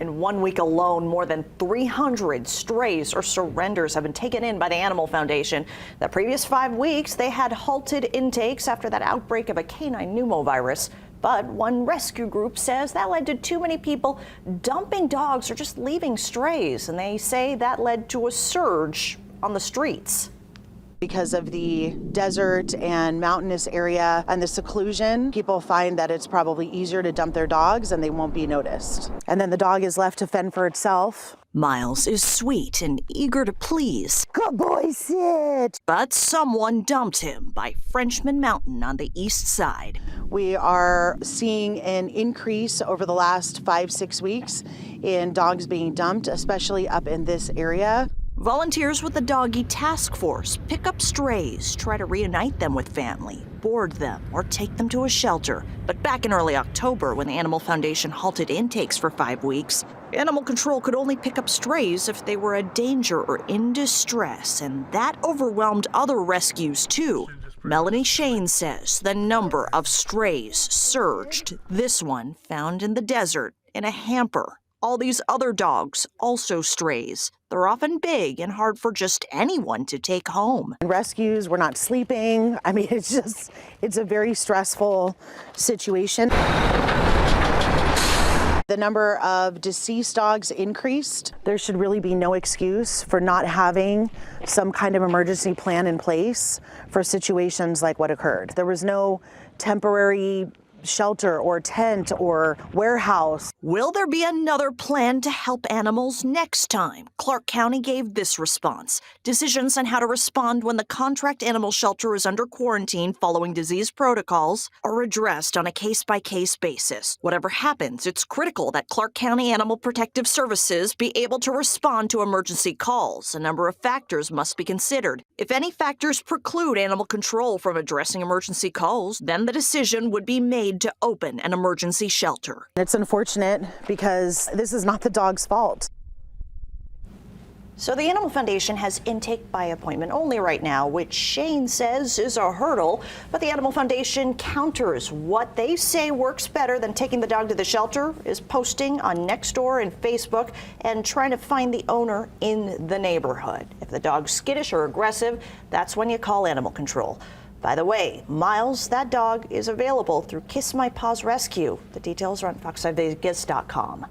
In 1 week alone, more than 300 strays or surrenders have been taken in by the Animal Foundation. The previous 5 weeks, they had halted intakes after that outbreak of a canine pneumovirus. But one rescue group says that led to too many people dumping dogs or just leaving strays, and they say that led to a surge on the streets. Because of the desert and mountainous area and the seclusion, people find that it's probably easier to dump their dogs and they won't be noticed. And then the dog is left to fend for itself. Miles is sweet and eager to please. Good boy, sit! But someone dumped him by Frenchman Mountain on the east side. We are seeing an increase over the last 5-6 weeks in dogs being dumped, especially up in this area. Volunteers with the Doggy Task Force pick up strays, try to reunite them with family, board them, or take them to a shelter. But back in early October, when the Animal Foundation halted intakes for 5 weeks, Animal Control could only pick up strays if they were a danger or in distress, and that overwhelmed other rescues too. Melanie Shane says the number of strays surged. This one found in the desert in a hamper. All these other dogs, also strays. They're often big and hard for just anyone to take home. Rescues, we're not sleeping. I mean, it's a very stressful situation. The number of deceased dogs increased. There should really be no excuse for not having some kind of emergency plan in place for situations like what occurred. There was no temporary shelter or tent or warehouse. Will there be another plan to help animals next time? Clark County gave this response. Decisions on how to respond when the contract animal shelter is under quarantine following disease protocols are addressed on a case-by-case basis. Whatever happens, it's critical that Clark County Animal Protective Services be able to respond to emergency calls. A number of factors must be considered. If any factors preclude Animal Control from addressing emergency calls, then the decision would be made to open an emergency shelter. It's unfortunate because this is not the dog's fault. So the Animal Foundation has intake by appointment only right now, which Shane says is a hurdle. But the Animal Foundation counters. What they say works better than taking the dog to the shelter is posting on Nextdoor and Facebook and trying to find the owner in the neighborhood. If the dog's skittish or aggressive, that's when you call Animal Control. By the way, Miles, that dog, is available through Kiss My Paws Rescue. The details are on fox5vegas.com.